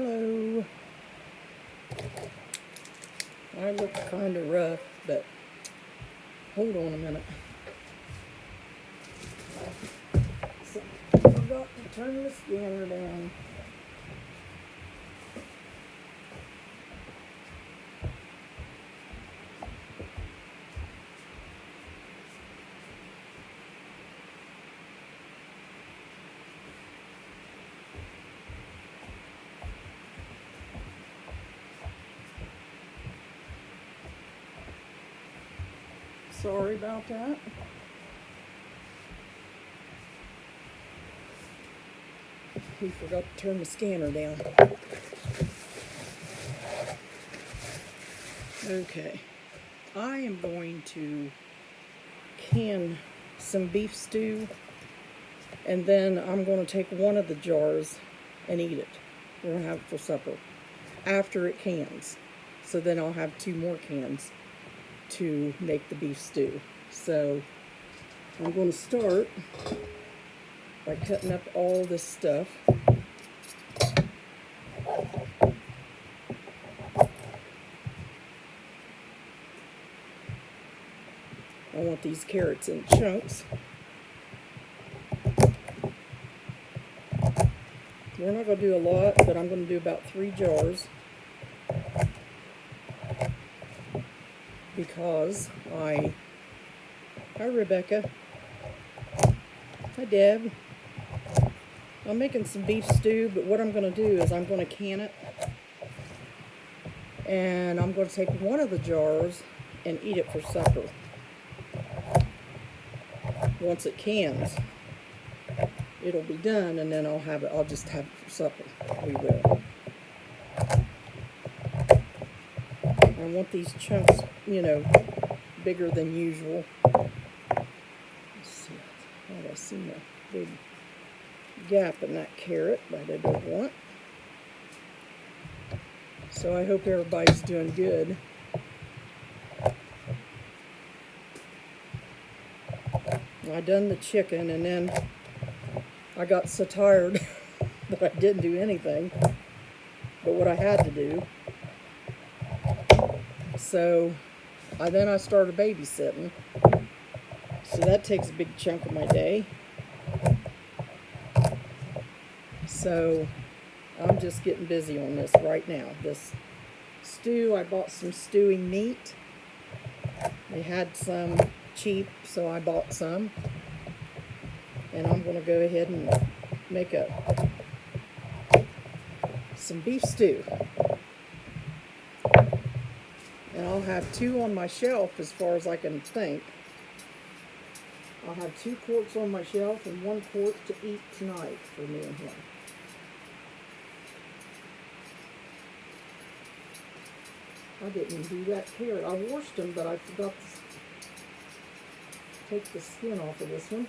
Hello. I look kind of rough, but hold on a minute. So, I forgot to turn the scanner down. Sorry about that. We forgot to turn the scanner down. Okay. I am going to can some beef stew, and then I'm going to take one of the jars and eat it. We're going to have it for supper after it cans. So then I'll have 2 more cans to make the beef stew. So I'm going to start by cutting up all this stuff. I want these carrots in chunks. We're not going to do a lot, but I'm going to do about 3 jars. Because hi Rebecca, hi Deb. I'm making some beef stew, but what I'm going to do is I'm going to can it, and I'm going to take one of the jars and eat it for supper. Once it cans, it'll be done, and then I'll just have it for supper. We will. I want these chunks, bigger than usual. Let's see. I see a big gap in that carrot that I don't want. So I hope everybody's doing good. I done the chicken, and then I got so tired that I didn't do anything but what I had to do. So then I started babysitting. So that takes a big chunk of my day. So I'm just getting busy on this right now. This stew, I bought some stewing meat. They had some cheap, so I bought some. And I'm going to go ahead and make some beef stew. And I'll have 2 on my shelf as far as I can think. I'll have 2 quarts on my shelf and 1 quart to eat tonight for me and him. I didn't do that carrot. I washed them, but I forgot to take the skin off of this one.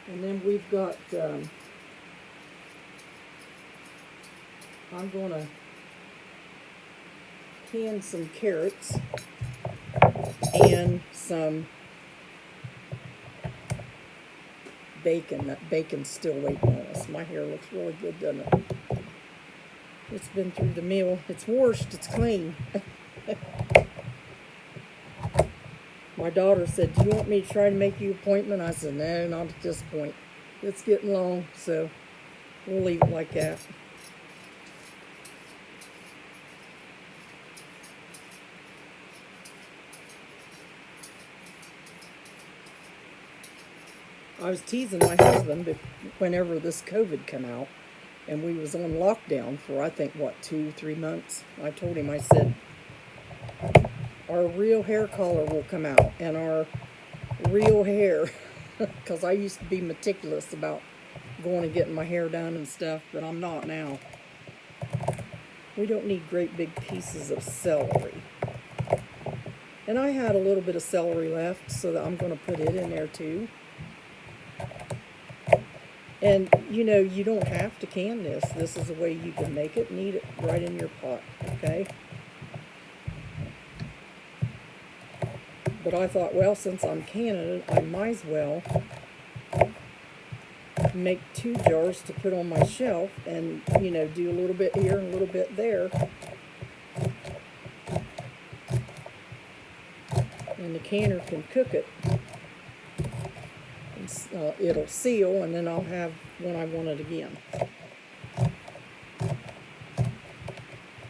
And then we've got, I'm going to can some carrots and some bacon. That bacon's still waiting on us. My hair looks really good, doesn't it? It's been through the meal. It's washed. It's clean. My daughter said, "Do you want me to try to make you an appointment?" I said, "No, not at this point. It's getting long, so we'll leave it like that." I was teasing my husband whenever this COVID came out, and we was on lockdown for, I think, 2-3 months. I told him, I said, our real hair color will come out, and our real hair, because I used to be meticulous about going and getting my hair done and stuff, but I'm not now. We don't need great big pieces of celery. And I had a little bit of celery left, so that I'm going to put it in there too. And, you don't have to can this. This is a way you can make it and eat it right in your pot, okay? But I thought, well, since I'm canning it, I might as well make 2 jars to put on my shelf and, you know, do a little bit here and a little bit there. And the canner can cook it. And, it'll seal, and then I'll have when I want it again.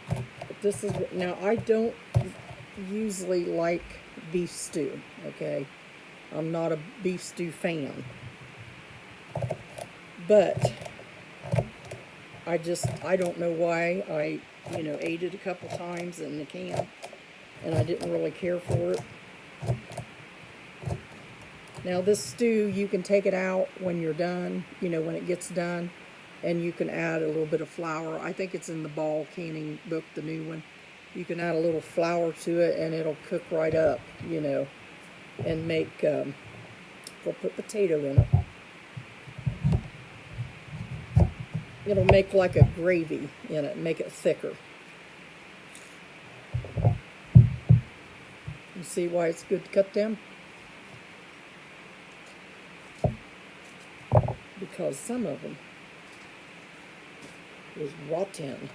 But this is, now I don't usually like beef stew, okay? I'm not a beef stew fan. But I don't know why. I, you know, ate it a couple times in the can, and I didn't really care for it. Now this stew, you can take it out when you're done, you know, when it gets done, and you can add a little bit of flour. I think it's in the Ball canning book, the new one. You can add a little flour to it, and it'll cook right up, you know, and make, we'll put potato in it. It'll make like a gravy in it, make it thicker. You see why it's good to cut them? Because some of them is rotten.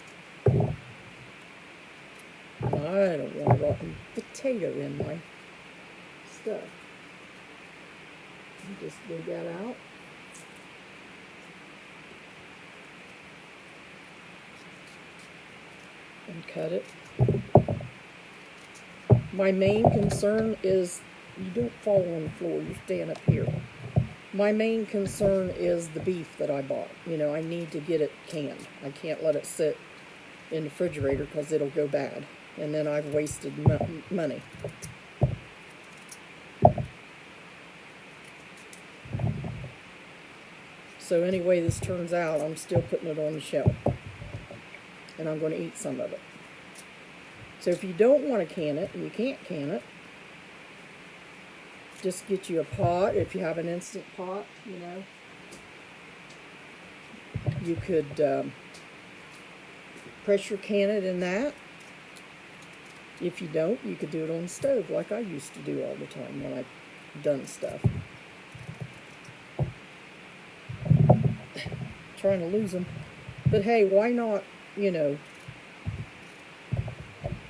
And I don't want rotten potato in my stuff. Just dig that out. And cut it. My main concern is you don't fall on the floor, you stand up here. My main concern is the beef that I bought. You know, I need to get it canned. I can't let it sit in the refrigerator because it'll go bad. And then I've wasted money. So anyway this turns out, I'm still putting it on the shelf. And I'm going to eat some of it. So if you don't want to can it, and you can't can it, just get you a pot. If you have an Instant Pot, you know, you could pressure can it in that. If you don't, you could do it on the stove like I used to do all the time when I've done stuff. Trying to lose them. But hey, why not, you know,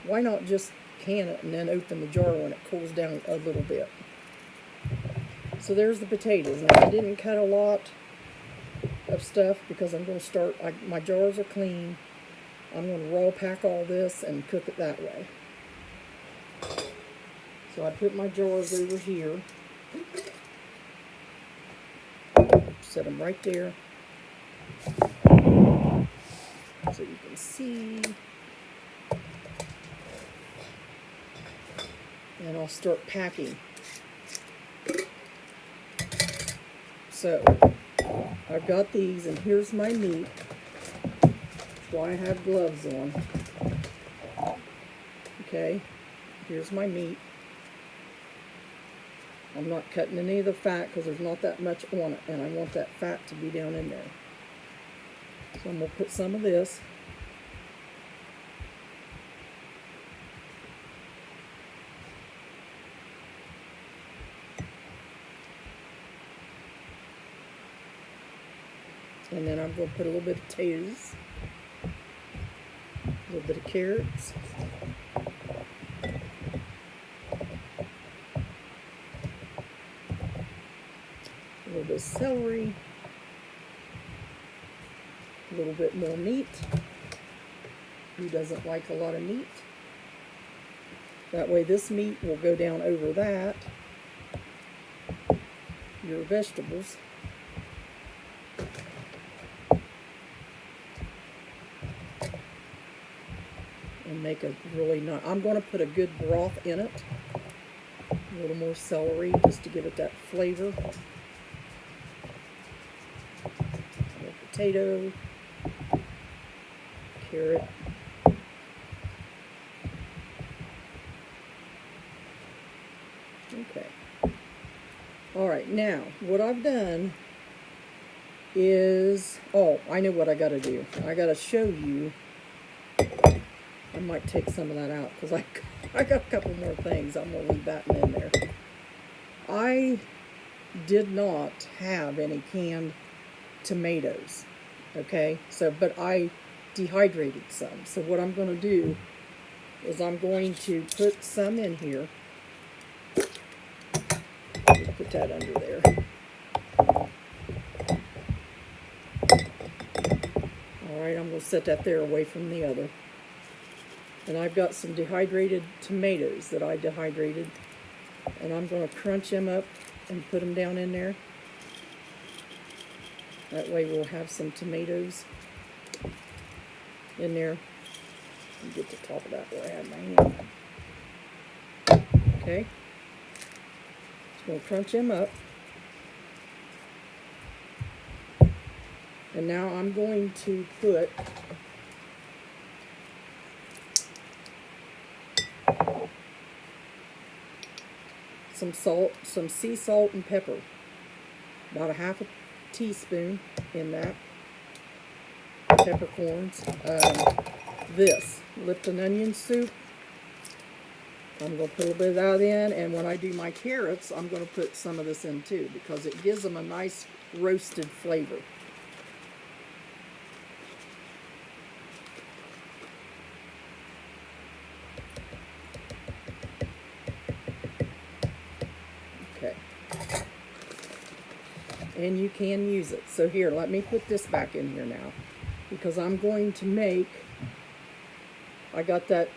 why not just can it and then open the jar when it cools down a little bit? So there's the potatoes. Now I didn't cut a lot of stuff because I'm going to start, my jars are clean. I'm going to raw pack all this and cook it that way. So I put my jars over here. Set them right there. So you can see. And I'll start packing. So, I've got these, and here's my meat. That's why I have gloves on. Okay, here's my meat. I'm not cutting any of the fat because there's not that much on it, and I want that fat to be down in there. So I'm going to put some of this. And then I'm going to put a little bit of potatoes, a little bit of carrots, a little bit of celery, a little bit more meat. Who doesn't like a lot of meat? That way this meat will go down over that, your vegetables. And make a really nice, I'm going to put a good broth in it. A little more celery just to give it that flavor. A little potato, carrot. Okay. All right, now what I've done is, oh, I know what I got to do. I got to show you. I might take some of that out because I got a couple more things. I'm going to leave that in there. I did not have any canned tomatoes, okay? But I dehydrated some. So what I'm going to do is I'm going to put some in here. Put that under there. Alright, I'm going to set that there away from the other. And I've got some dehydrated tomatoes that I dehydrated. And I'm going to crunch them up and put them down in there. That way we'll have some tomatoes in there. Get the top of that where I had my hand. Okay. Just going to crunch them up. And now I'm going to put some salt, some sea salt and pepper. About a half a teaspoon in that. Peppercorns. This Lipton onion soup. I'm going to put a little bit of that in, and when I do my carrots, I'm going to put some of this in too because it gives them a nice roasted flavor. Okay. And you can use it. So here, let me put this back in here now because I'm going to make, I got that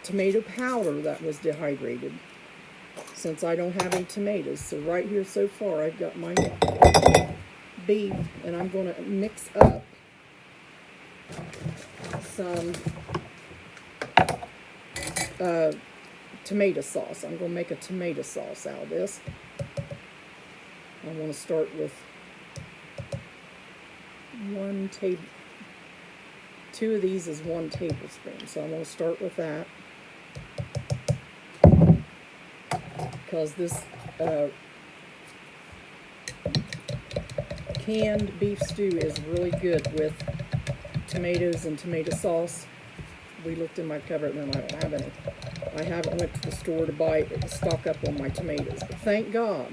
tomato powder that was dehydrated since I don't have any tomatoes. So right here so far I've got my beef, and I'm going to mix up some tomato sauce. I'm going to make a tomato sauce out of this. I want to start with 2 of these is 1 tablespoon. So I'm going to start with that. Because this canned beef stew is really good with tomatoes and tomato sauce. We looked in my cupboard and I don't have any. I haven't went to the store to stock up on my tomatoes. But thank God,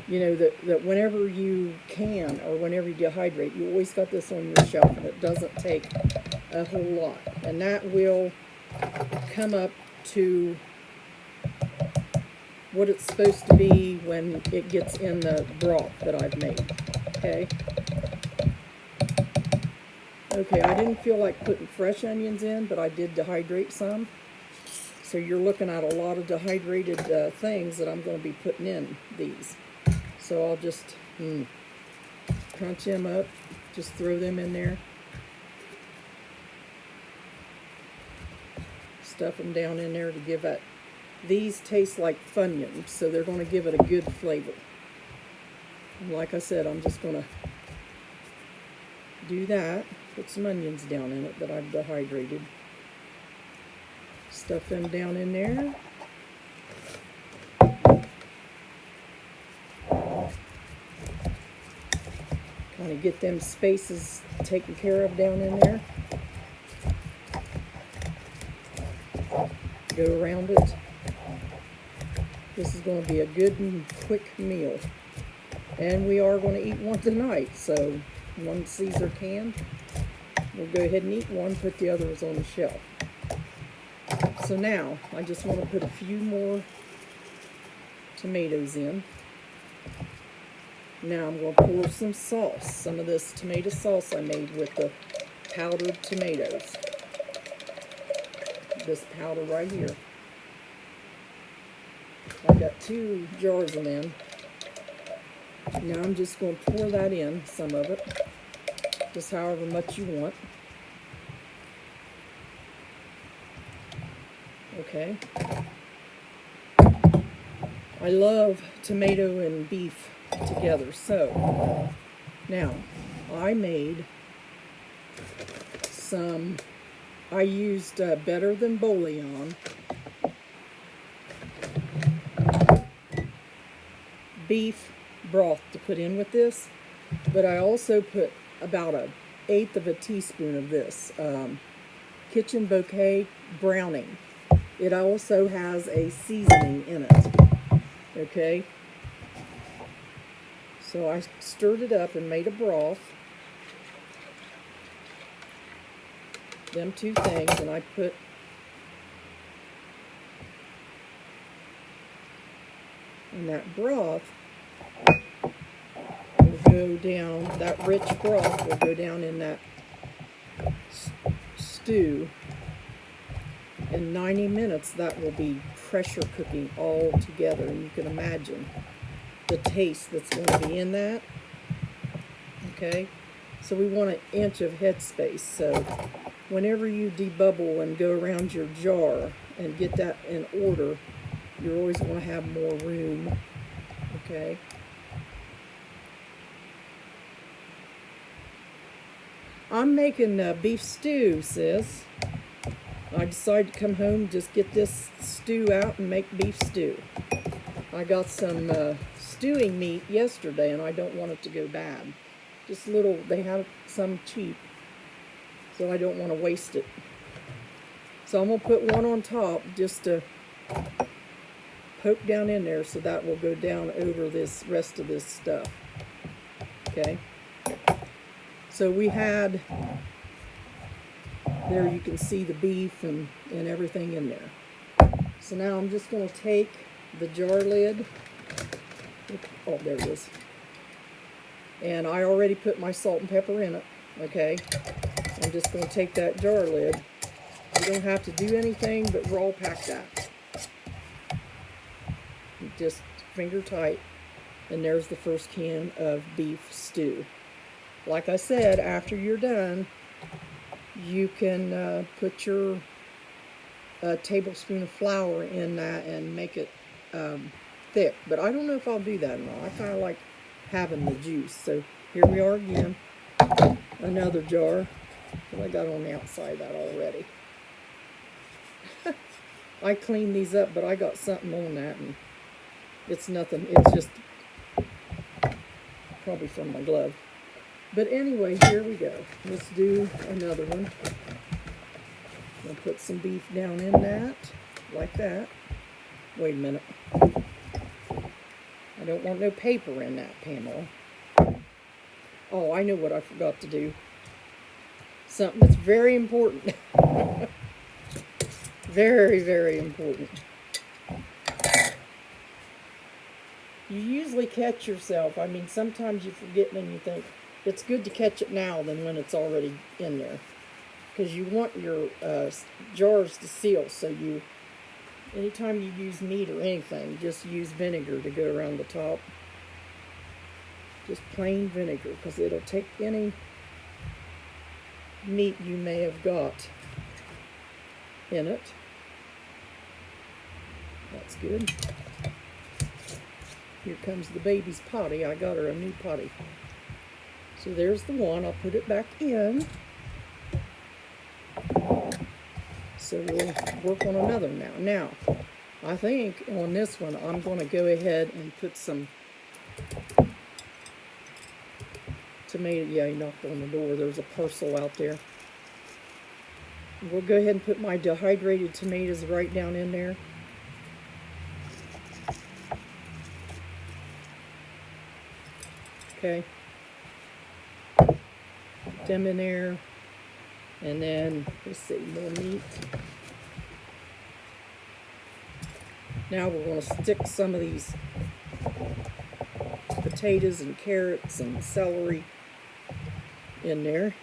you know, that whenever you can or whenever you dehydrate, you always got this on your shelf, and it doesn't take a whole lot. And that will come up to what it's supposed to be when it gets in the broth that I've made. Okay. Okay, I didn't feel like putting fresh onions in, but I did dehydrate some. So you're looking at a lot of dehydrated things that I'm going to be putting in these. So I'll just crunch them up, just throw them in there. Stuff them down in there to give that. These taste like Funyuns, so they're going to give it a good flavor. And like I said, I'm just going to do that. Put some onions down in it that I've dehydrated. Stuff them down in there. Kind of get them spaces taken care of down in there. Go around it. This is going to be a good and quick meal. And we are going to eat one tonight, so 1 Caesar can. We'll go ahead and eat one, put the others on the shelf. So now, I just want to put a few more tomatoes in. Now I'm going to pour some sauce, some of this tomato sauce I made with the powdered tomatoes. This powder right here. I've got 2 jars of them. Now I'm just going to pour that in, some of it, just however much you want. Okay. I love tomato and beef together. So now I made some, I used Better Than Bouillon beef broth to put in with this, but I also put about 1/8 of a teaspoon of this Kitchen Bouquet browning. It also has a seasoning in it. Okay? So I stirred it up and made a broth. Them two things, and I put in that broth will go down, that rich broth will go down in that stew. In 90 minutes, that will be pressure cooking all together, and you can imagine the taste that's going to be in that. Okay, so we want an inch of headspace. So whenever you debubble and go around your jar and get that in order, you're always going to have more room. Okay. I'm making beef stew, sis. I decided to come home, just get this stew out and make beef stew. I got some stewing meat yesterday, and I don't want it to go bad. Just little, they have some cheap, so I don't want to waste it. So I'm going to put one on top just to poke down in there, so that will go down over this rest of this stuff. Okay. So we had, there you can see the beef and everything in there. So now I'm just going to take the jar lid. Oh, there it is. And I already put my salt and pepper in it. Okay. I'm just going to take that jar lid. You don't have to do anything but roll pack that. Just finger tight. And there's the first can of beef stew. Like I said, after you're done, you can put your tablespoon of flour in that and make it thick. But I don't know if I'll do that or not. I kind of like having the juice. So here we are again. Another jar. But I got on the outside of that already. I cleaned these up, but I got something on that, and it's nothing. It's just probably from my glove. But anyway, here we go. Let's do another one. I'll put some beef down in that, like that. Wait a minute. I don't want no paper in that, Pamela. Oh, I know what I forgot to do. Something that's very important. Very, very important. You usually catch yourself. I mean, sometimes you forget and you think, it's good to catch it now than when it's already in there. Because you want your jars to seal, so you, anytime you use meat or anything, just use vinegar to go around the top. Just plain vinegar, because it'll take any meat you may have got in it. That's good. Here comes the baby's potty. I got her a new potty. So there's the one. I'll put it back in. So we'll work on another now. Now, I think on this one, I'm going to go ahead and put some tomato. Yeah, he knocked on the door. There's a parcel out there. We'll go ahead and put my dehydrated tomatoes right down in there. Okay. Put them in there. And then, let's see, more meat. Now we're going to stick some of these potatoes and carrots and celery in there.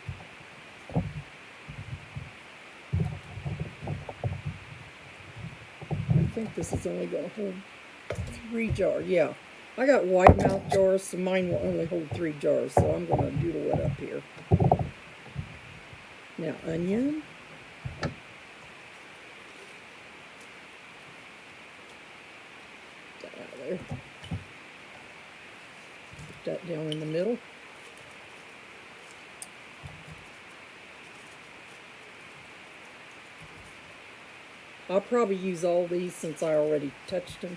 I think this is only going to hold 3 jars. Yeah, I got wide mouth jars, so mine will only hold 3 jars. So I'm going to doodle it up here. Now, onion. Get that out of there. Put that down in the middle. I'll probably use all these since I already touched them.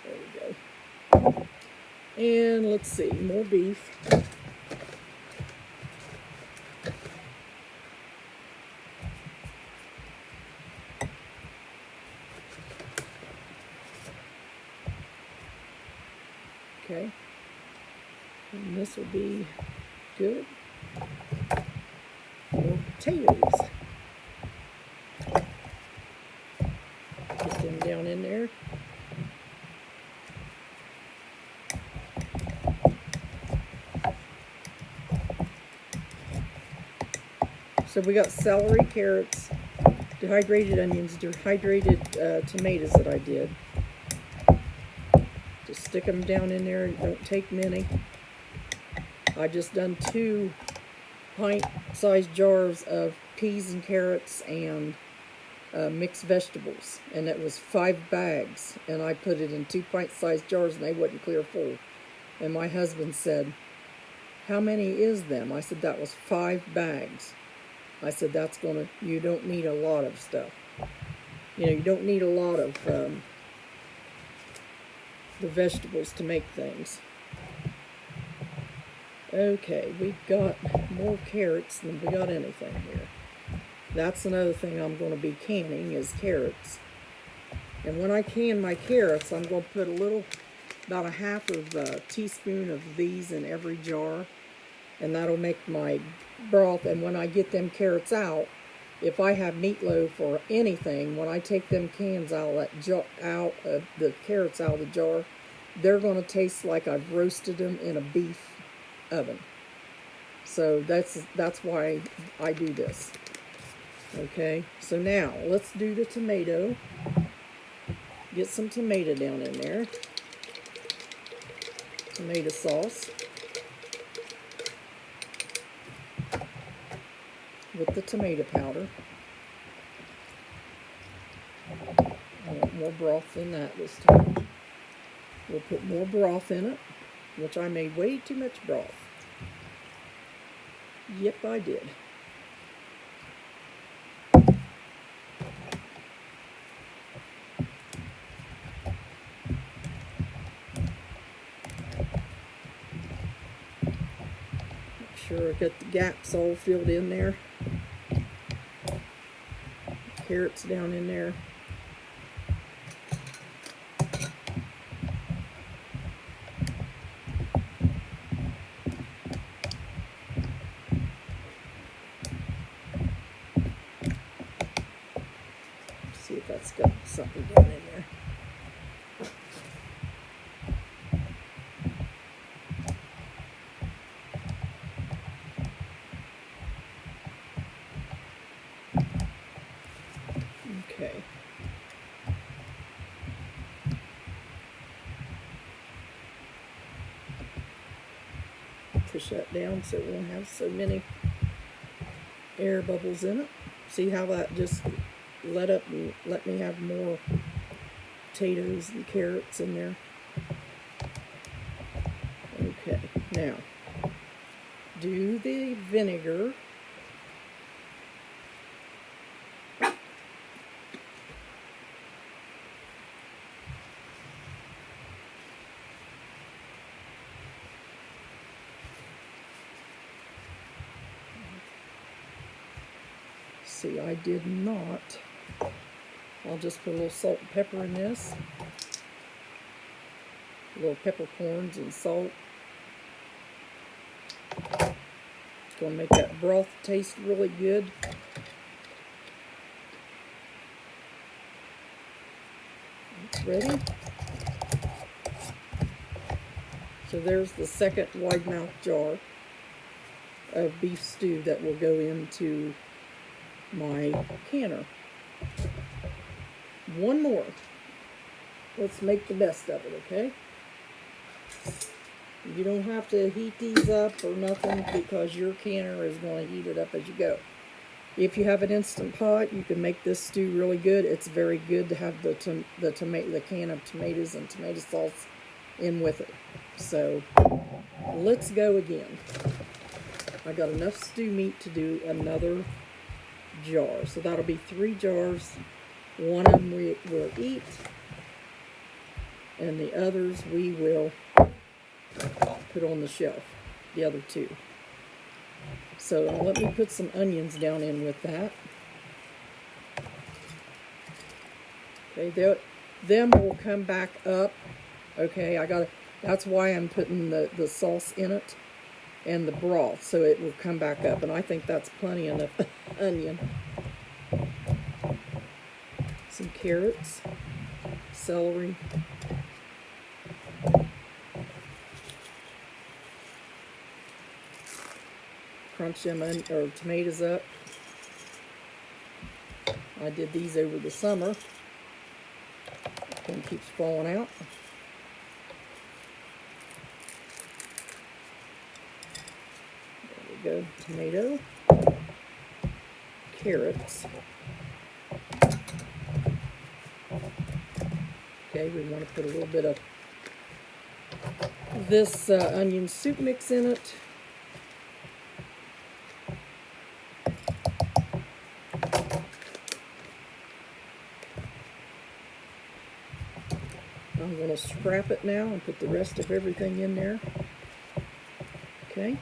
There we go. And let's see, more beef. And this will be good. More potatoes. Get them down in there. So we got celery, carrots, dehydrated onions, dehydrated tomatoes that I did. Just stick them down in there. Don't take many. I just done 2 pint-sized jars of peas and carrots and mixed vegetables, and that was 5 bags. And I put it in 2 pint-sized jars, and they wasn't clear full. And my husband said, "How many is them?" I said, "That was 5 bags." I said, you don't need a lot of stuff. You know, you don't need a lot of the vegetables to make things. Okay, we got more carrots than we got anything here. That's another thing I'm going to be canning is carrots. And when I can my carrots, I'm going to put about a half of a teaspoon of these in every jar. And that'll make my broth. And when I get them carrots out, if I have meatloaf or anything, when I take them cans out, the carrots out of the jar, they're going to taste like I've roasted them in a beef oven. So that's why I do this. Okay, so now let's do the tomato. Get some tomato down in there. Tomato sauce. With the tomato powder. I want more broth than that this time. We'll put more broth in it, which I made way too much broth. Yep, I did. Make sure I got the gaps all filled in there. Carrots down in there. See if that's got something down in there. Okay. Push that down so it won't have so many air bubbles in it. See how that just let me have more potatoes and carrots in there. Okay, now do the vinegar. See, I did not. I'll just put a little salt and pepper in this. A little peppercorns and salt. It's going to make that broth taste really good. It's ready. So there's the second wide mouth jar of beef stew that will go into my canner. One more. Let's make the best of it, okay? You don't have to heat these up or nothing because your canner is going to heat it up as you go. If you have an Instant Pot, you can make this stew really good. It's very good to have the can of tomatoes and tomato sauce in with it. So let's go again. I got enough stew meat to do another jar. So that'll be 3 jars. One of them we will eat, and the others we will put on the shelf, the other 2. So let me put some onions down in with that. Okay, them will come back up. Okay, That's why I'm putting the sauce in it and the broth, so it will come back up. And I think that's plenty enough onion. Some carrots, celery, crunch them or tomatoes up. I did these over the summer. One keeps falling out. There we go. Tomato, carrots. Okay, we want to put a little bit of this onion soup mix in it. I'm going to scrap it now and put the rest of everything in there. Okay.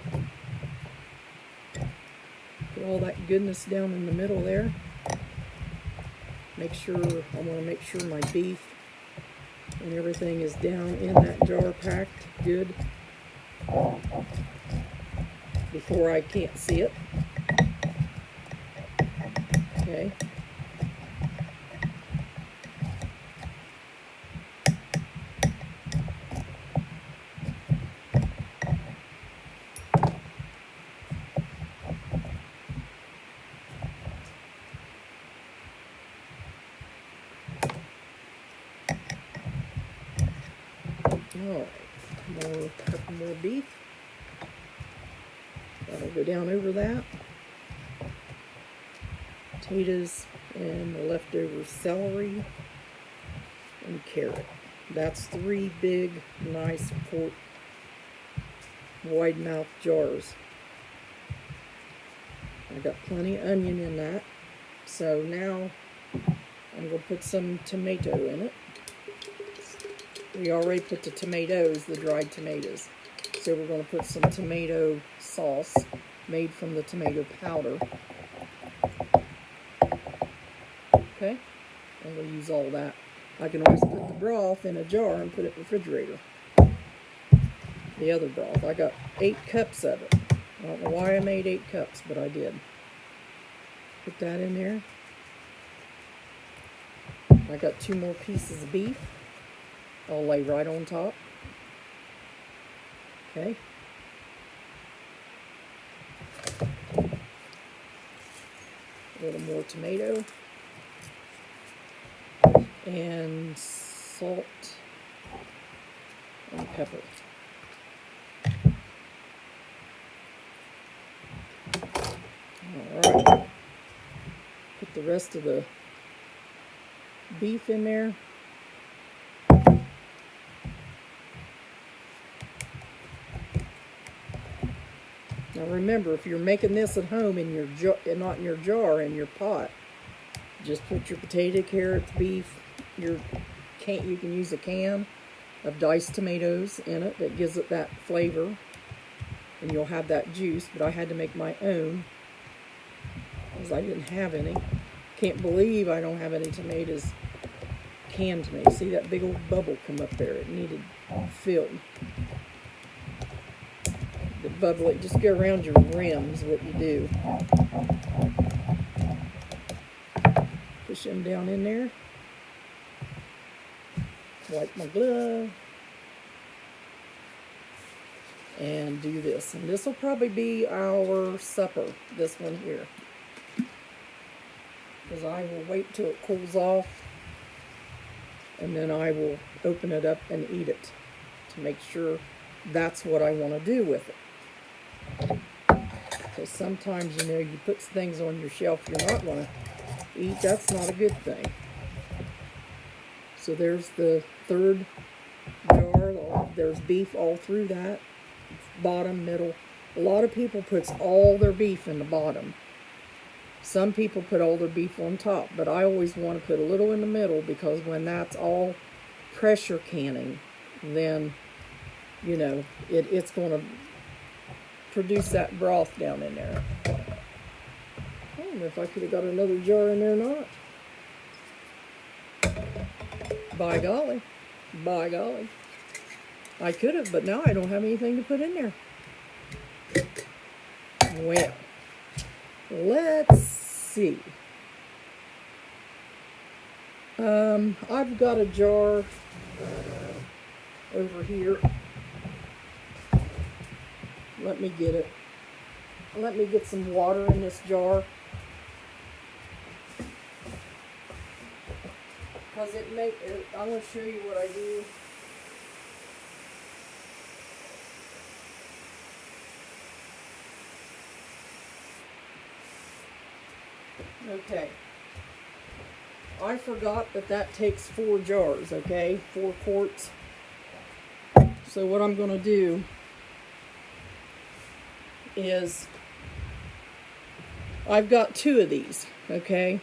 Put all that goodness down in the middle there. I want to make sure my beef and everything is down in that jar packed good before I can't see it. Okay. Alright, couple more beef. That'll go down over that. Potatoes and the leftover celery and carrot. That's 3 big, nice quart wide mouth jars. I got plenty of onion in that. So now I'm going to put some tomato in it. We already put the tomatoes, the dried tomatoes. So we're going to put some tomato sauce made from the tomato powder. Okay, and we'll use all that. I can always put the broth in a jar and put it in the refrigerator. The other broth. I got 8 cups of it. I don't know why I made 8 cups, but I did. Put that in there. I got 2 more pieces of beef. I'll lay right on top. Okay. A little more tomato. And salt and pepper. Alright. Put the rest of the beef in there. Now remember, if you're making this at home in your not in your jar, in your pot, just put your potato, carrots, beef. You can use a can of diced tomatoes in it that gives it that flavor, and you'll have that juice. But I had to make my own because I didn't have any. Can't believe I don't have any tomatoes, canned tomatoes. See that big old bubble come up there? It needed filled. The bubble, just go around your rims, what you do. Push them down in there. Wipe my glove. And do this. And this will probably be our supper, this one here. Because I will wait till it cools off. And then I will open it up and eat it. To make sure that's what I want to do with it. Because sometimes, you put things on your shelf you're not going to eat. That's not a good thing. So there's the 3rd jar. There's beef all through that. Bottom, middle. A lot of people puts all their beef in the bottom. Some people put all their beef on top. But I always want to put a little in the middle, because when that's all pressure canning, then, it's going to produce that broth down in there. I don't know if I could have got another jar in there or not. By golly. By golly. I could have, but now I don't have anything to put in there. Well, let's see. I've got a jar over here. Let me get it. Let me get some water in this jar. Because I'm going to show you what I do. Okay. I forgot that takes 4 jars, okay? 4 quarts. So what I'm going to do is I've got 2 of these, okay?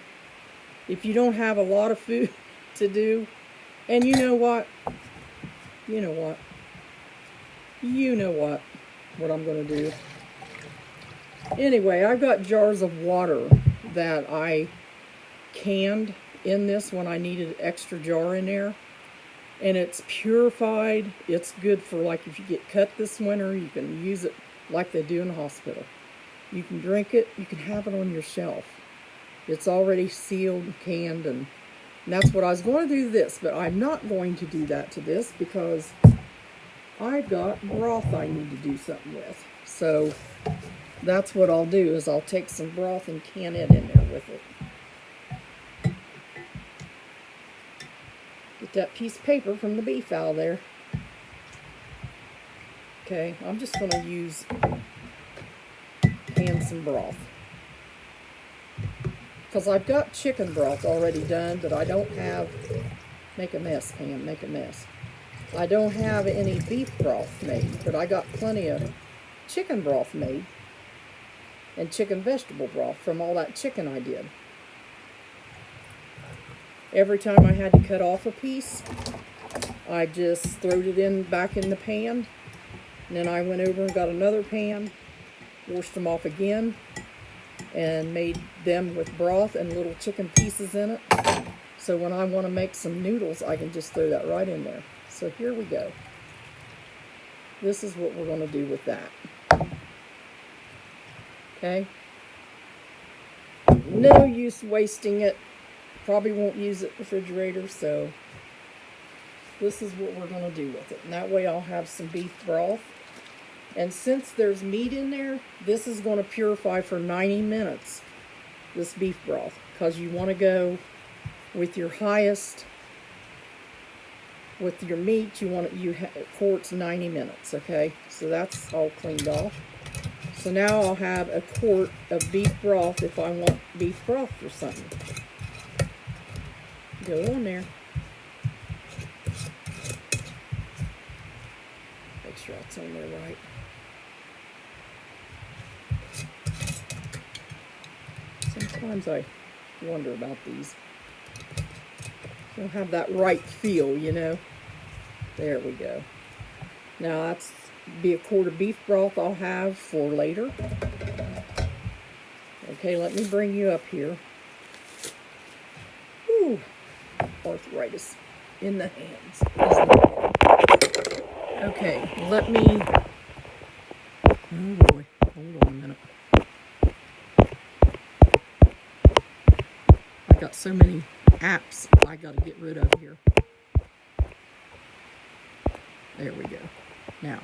If you don't have a lot of food to do, and you know what what I'm going to do. Anyway, I've got jars of water that I canned in this when I needed an extra jar in there. And it's purified. It's good for, like, if you get cut this winter, you can use it like they do in the hospital. You can drink it. You can have it on your shelf. It's already sealed and canned, and that's what I was going to do this, but I'm not going to do that to this because I've got broth I need to do something with. So that's what I'll do, is I'll take some broth and can it in there with it. Get that piece of paper from the beef out of there. Okay, I'm just going to use can some broth. Because I've got chicken broth already done, but I don't have, make a mess, Pam, make a mess. I don't have any beef broth made, but I got plenty of chicken broth made. And chicken vegetable broth from all that chicken I did. Every time I had to cut off a piece, I just throwed it back in the pan. And then I went over and got another pan, washed them off again, and made them with broth and little chicken pieces in it. So when I want to make some noodles, I can just throw that right in there. So here we go. This is what we're going to do with that. Okay? No use wasting it. Probably won't use it in the refrigerator, so this is what we're going to do with it. And that way I'll have some beef broth. And since there's meat in there, this is going to purify for 90 minutes, this beef broth. Because you want to go with your highest, with your meat, quart's 90 minutes, okay? So that's all cleaned off. So now I'll have a quart of beef broth if I want beef broth for something. Go on there. Make sure it's on there right. Sometimes I wonder about these. They'll have that right feel, you know. There we go. Now that's be a quart of beef broth I'll have for later. Okay, let me bring you up here. Ooh, arthritis in the hands. Okay, let me, oh boy, hold on a minute. I got so many apps I got to get rid of here. There we go. Now,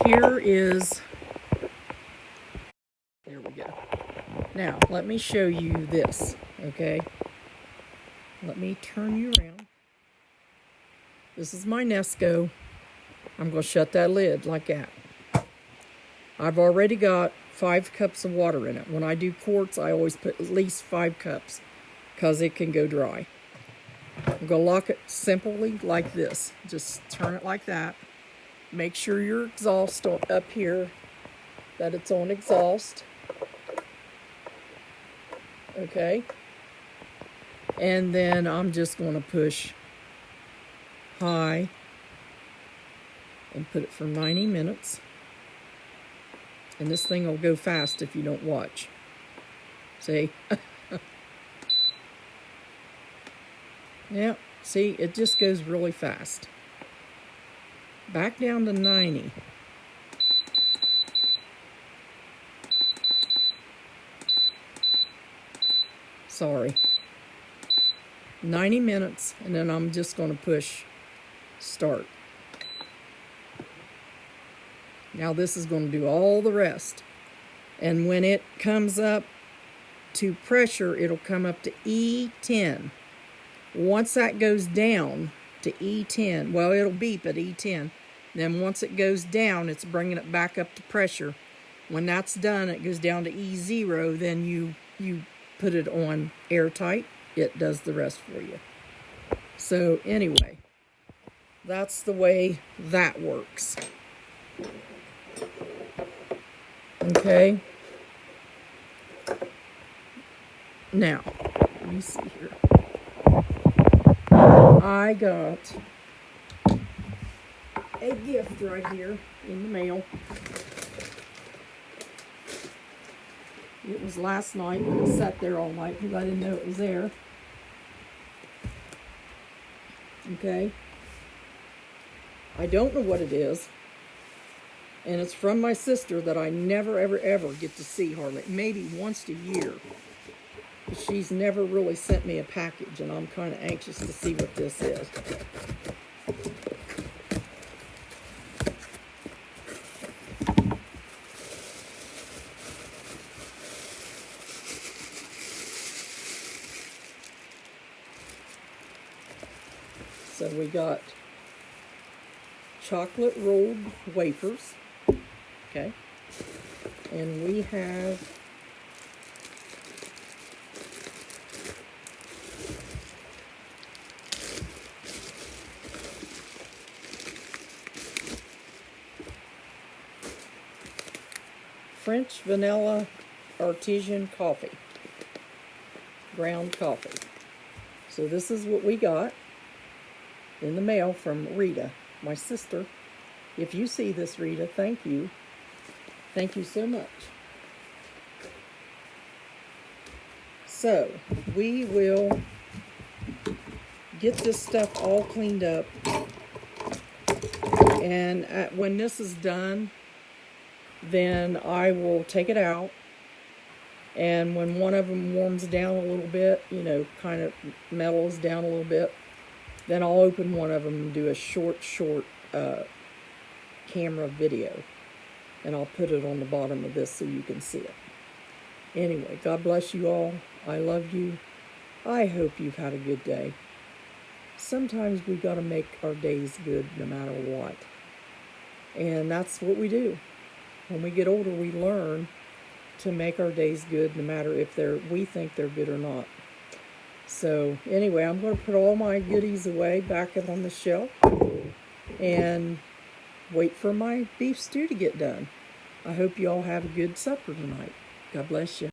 there we go. Now, let me show you this, okay? Let me turn you around. This is my Nesco. I'm going to shut that lid like that. I've already got 5 cups of water in it. When I do quarts, I always put at least 5 cups because it can go dry. I'm going to lock it simply like this. Just turn it like that. Make sure your exhaust up here, that it's on exhaust. Okay. And then I'm just going to push high and put it for 90 minutes. And this thing will go fast if you don't watch. See? Yeah, see, it just goes really fast. Back down to 90. Sorry. 90 minutes, and then I'm just going to push start. Now this is going to do all the rest. And when it comes up to pressure, it'll come up to E10. Once that goes down to E10, well, it'll beep at E10. Then once it goes down, it's bringing it back up to pressure. When that's done, it goes down to E0. Then you put it on airtight. It does the rest for you. So anyway, that's the way that works. Okay. Now, let me see here. I got a gift right here in the mail. It was last night, but it sat there all night because I didn't know it was there. Okay. I don't know what it is. And it's from my sister that I never, ever, ever get to see hardly. Maybe once a year. But she's never really sent me a package, and I'm kind of anxious to see what this is. So we got chocolate rolled wafers, okay, and we have French vanilla artisan coffee, ground coffee. So this is what we got in the mail from Rita, my sister. If you see this, Rita, thank you. Thank you so much. So, we will get this stuff all cleaned up. And when this is done, then I will take it out. And when one of them warms down a little bit, you know, kind of mellows down a little bit, then I'll open one of them and do a short camera video. And I'll put it on the bottom of this so you can see it. Anyway, God bless you all. I love you. I hope you've had a good day. Sometimes we got to make our days good no matter what. And that's what we do. When we get older, we learn to make our days good no matter if we think they're good or not. So anyway, I'm going to put all my goodies away back up on the shelf and wait for my beef stew to get done. I hope you all have a good supper tonight. God bless you.